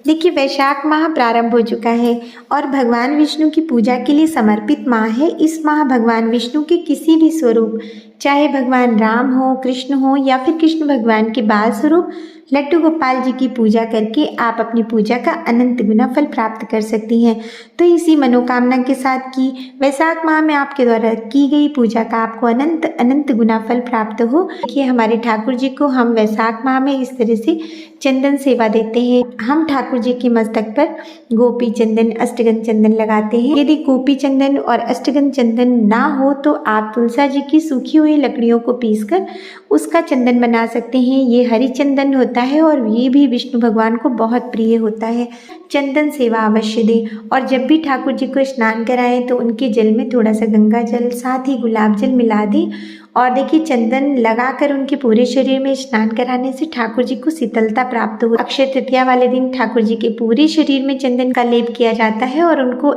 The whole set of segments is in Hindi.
देखिए, वैशाख माह प्रारंभ हो चुका है और भगवान विष्णु की पूजा के लिए समर्पित माह है। इस माह भगवान विष्णु के किसी भी स्वरूप, चाहे भगवान राम हो, कृष्ण हो या फिर कृष्ण भगवान के बाल स्वरूप लड्डू गोपाल जी की पूजा करके आप अपनी पूजा का अनंत गुना फल प्राप्त कर सकती हैं। तो इसी मनोकामना के साथ कि वैशाख माह में आपके द्वारा की गई पूजा का आपको अनंत अनंत गुना फल प्राप्त हो। देखिए, हमारे ठाकुर जी को हम वैशाख माह में इस तरह से चंदन सेवा देते हैं। हम ठाकुर जी के मस्तक पर गोपी चंदन, अष्टगंध चंदन लगाते हैं। यदि गोपी चंदन और अष्टगंध चंदन ना हो तो आप तुलसा जी की सूखी हुई लकड़ियों को पीसकर उसका चंदन बना सकते हैं। ये हरि चंदन होता है और ये भी विष्णु भगवान को बहुत प्रिय होता है। चंदन सेवा अवश्य दें और जब भी ठाकुर जी को स्नान कराएं तो उनके जल में थोड़ा सा गंगा जल साथ ही गुलाब जल मिला दें। और देखिए, चंदन लगाकर उनके पूरे शरीर में स्नान कराने से ठाकुर जी को शीतलता प्राप्त हो। अक्षय तृतीया वाले दिन ठाकुर जी के पूरे शरीर में चंदन का लेप किया जाता है और उनको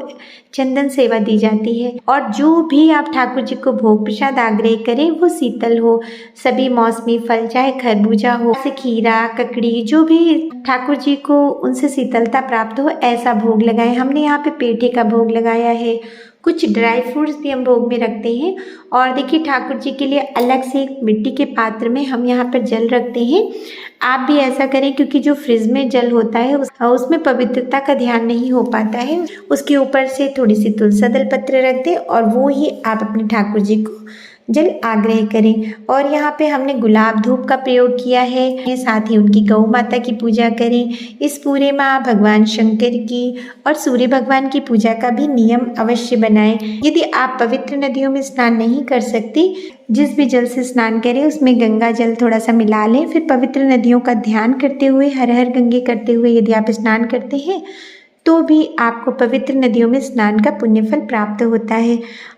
चंदन सेवा दी जाती है। और जो भी आप ठाकुर जी को भोग प्रसाद आग्रह करें वो शीतल हो। सभी मौसमी फल, चाहे खरबूजा हो, जैसे खीरा, ककड़ी, जो भी ठाकुर जी को उनसे शीतलता प्राप्त हो ऐसा भोग लगाएं। हमने यहाँ पे पेठे का भोग लगाया है, कुछ ड्राई फ्रूट्स भी हम भोग में रखते हैं। और देखिए, ठाकुर जी के लिए अलग से एक मिट्टी के पात्र में हम यहाँ पर जल रखते हैं। आप भी ऐसा करें, क्योंकि जो फ्रिज में जल होता है उसमें पवित्रता का ध्यान नहीं हो पाता है। उसके ऊपर से थोड़ी सी तुलसी दल पत्र रख दें और वो ही आप अपने ठाकुर जी को जल आग्रह करें। और यहाँ पे हमने गुलाब धूप का प्रयोग किया है। साथ ही उनकी गौ माता की पूजा करें। इस पूरे माह भगवान शंकर की और सूर्य भगवान की पूजा का भी नियम अवश्य बनाएं। यदि आप पवित्र नदियों में स्नान नहीं कर सकती, जिस भी जल से स्नान करें उसमें गंगा जल थोड़ा सा मिला लें। फिर पवित्र नदियों का ध्यान करते हुए, हर हर गंगे करते हुए यदि आप स्नान करते हैं तो भी आपको पवित्र नदियों में स्नान का पुण्य फल प्राप्त होता है।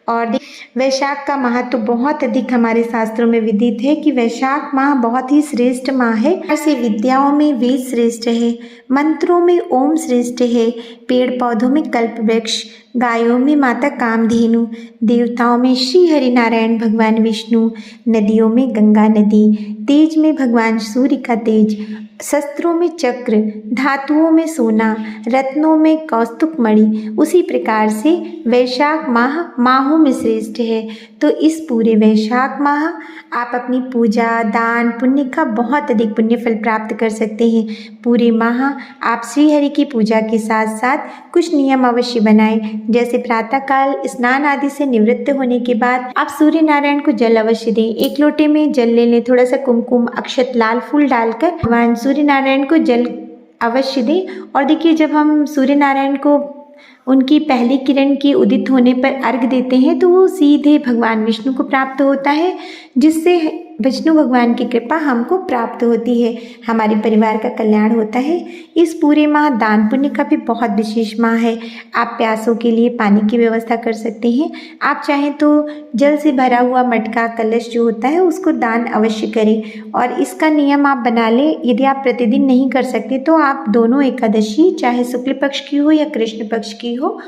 और वैशाख का महत्व बहुत अधिक हमारे शास्त्रों में विदित है कि वैशाख माह बहुत ही श्रेष्ठ माह है। ऐसे विद्याओं में वेद श्रेष्ठ है, मंत्रों में ओम श्रेष्ठ है, पेड़ पौधों में कल्प वृक्ष, गायों में माता कामधेनु, देवताओं में श्री हरि नारायण भगवान विष्णु, नदियों में गंगा नदी, तेज में भगवान सूर्य का तेज, शस्त्रों में चक्र, धातुओं में सोना, रत्नों में कौस्तुभ मणि। उसी प्रकार से वैशाख माह माहों में श्रेष्ठ है। तो इस पूरे वैशाख माह आप अपनी पूजा, दान, पुण्य का बहुत अधिक पुण्य फल प्राप्त कर सकते हैं। पूरे माह आप श्री हरि की पूजा के साथ साथ कुछ नियम अवश्य बनाएं, जैसे प्रातःकाल स्नान आदि से निवृत्त होने के बाद आप सूर्य नारायण को जल अवश्य दें। एक लोटे में जल ले लें, थोड़ा सा कुमकुम, अक्षत, लाल फूल डालकर भगवान सूर्य नारायण को जल अवश्य दें। और देखिए, जब हम सूर्य नारायण को उनकी पहली किरण की उदित होने पर अर्घ देते हैं तो वो सीधे भगवान विष्णु को प्राप्त होता है, जिससे विष्णु भगवान की कृपा हमको प्राप्त होती है, हमारे परिवार का कल्याण होता है। इस पूरे माह दान पुण्य का भी बहुत विशेष माह है। आप प्यासों के लिए पानी की व्यवस्था कर सकते हैं। आप चाहें तो जल से भरा हुआ मटका, कलश जो होता है उसको दान अवश्य करें। और इसका नियम आप बना लें, यदि आप प्रतिदिन नहीं कर सकते तो आप दोनों एकादशी, चाहे शुक्ल पक्ष की हो या कृष्ण पक्ष की हो,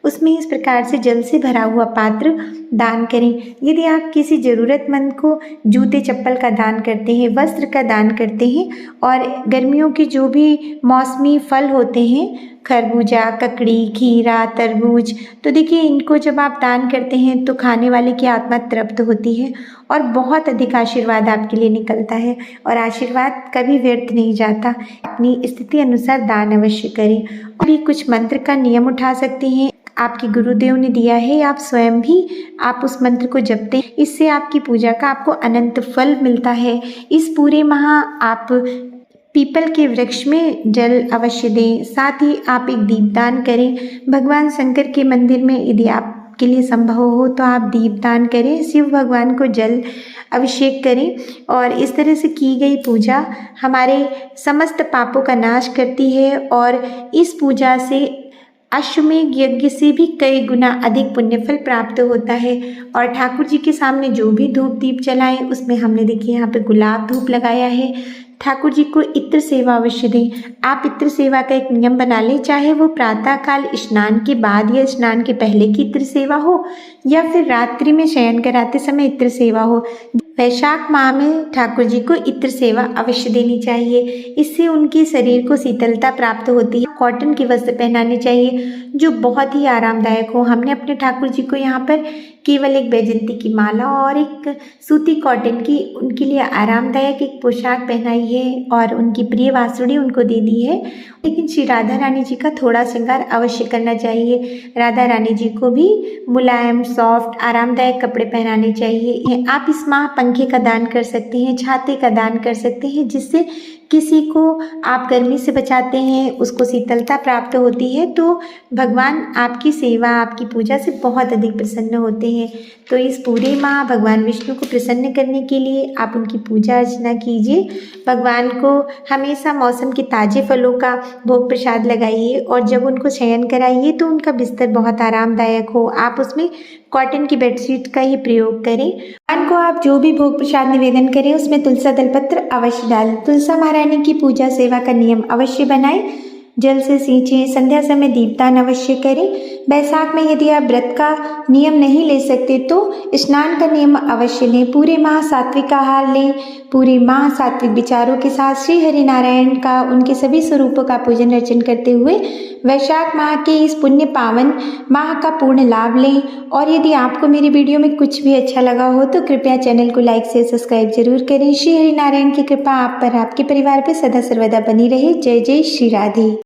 उसमें इस प्रकार से जल से भरा हुआ पात्र दान करें। यदि आप किसी ज़रूरतमंद को जूते चप्पल का दान करते हैं, वस्त्र का दान करते हैं, और गर्मियों के जो भी मौसमी फल होते हैं, खरबूजा, ककड़ी, खीरा, तरबूज, तो देखिए इनको जब आप दान करते हैं तो खाने वाले की आत्मा तृप्त होती है और बहुत अधिक आशीर्वाद आपके लिए निकलता है। और आशीर्वाद कभी व्यर्थ नहीं जाता। अपनी स्थिति अनुसार दान अवश्य करें। और भी कुछ मंत्र का नियम उठा सकते हैं, आपके गुरुदेव ने दिया है, या आप स्वयं भी आप उस मंत्र को जपते हैं। इससे आपकी पूजा का आपको अनंत फल मिलता है। इस पूरे माह आप पीपल के वृक्ष में जल अवश्य दें। साथ ही आप एक दीपदान करें। भगवान शंकर के मंदिर में यदि आपके लिए संभव हो तो आप दीपदान करें। शिव भगवान को जल अभिषेक करें। और इस तरह से की गई पूजा हमारे समस्त पापों का नाश करती है और इस पूजा से अश्वमेध यज्ञ से भी कई गुना अधिक पुण्यफल प्राप्त होता है। और ठाकुर जी के सामने जो भी धूप दीप जलाएं उसमें हमने देखिए यहाँ पे गुलाब धूप लगाया है। ठाकुर जी को इत्र सेवा अवश्य दें। आप इत्र सेवा का एक नियम बना लें, चाहे वो प्रातःकाल स्नान के बाद या स्नान के पहले की इत्र सेवा हो या फिर रात्रि में शयन कराते समय इत्र सेवा हो। वैशाख माह में ठाकुर जी को इत्र सेवा अवश्य देनी चाहिए, इससे उनके शरीर को शीतलता प्राप्त होती है। कॉटन के वस्त्र पहनाने चाहिए जो बहुत ही आरामदायक हो। हमने अपने ठाकुर जी को यहाँ पर केवल एक बैजंती की माला और एक सूती कॉटन की उनके लिए आरामदायक एक पोशाक पहनाई है और उनकी प्रिय बांसुरी उनको दे दी है। लेकिन श्री राधा रानी जी का थोड़ा श्रृंगार अवश्य करना चाहिए। राधा रानी जी को भी मुलायम, सॉफ्ट, आरामदायक कपड़े पहनाने चाहिए। आप इस माह पंखे का दान कर सकते हैं, छाते का दान कर सकते हैं, जिससे किसी को आप गर्मी से बचाते हैं, उसको शीतलता प्राप्त होती है, तो भगवान आपकी सेवा, आपकी पूजा से बहुत अधिक प्रसन्न होते हैं। तो इस पूरे माह भगवान विष्णु को प्रसन्न करने के लिए आप उनकी पूजा अर्चना कीजिए। भगवान को हमेशा मौसम के ताज़े फलों का भोग प्रसाद लगाइए और जब उनको शयन कराइए तो उनका बिस्तर बहुत आरामदायक हो। आप उसमें कॉटन की बेडशीट का ही प्रयोग करें। भगवान को आप जो भी भोग प्रसाद निवेदन करें उसमें तुलसा दलपत्र अवश्य डालें। तुलसा महारानी की पूजा सेवा का नियम अवश्य बनाएं। जल से सींचें, संध्या समय दीपदान अवश्य करें। बैसाख में यदि आप व्रत का नियम नहीं ले सकते तो स्नान का नियम अवश्य लें। पूरे माह सात्विक आहार लें। पूरे माह सात्विक विचारों के साथ श्री हरि नारायण का, उनके सभी स्वरूपों का पूजन अर्चन करते हुए वैशाख माह के इस पुण्य पावन माह का पूर्ण लाभ लें। और यदि आपको मेरी वीडियो में कुछ भी अच्छा लगा हो तो कृपया चैनल को लाइक से सब्सक्राइब जरूर करें। श्री हरि नारायण की कृपा आप पर, आपके परिवार पर सदा सर्वदा बनी रहे। जय जय श्री राधे।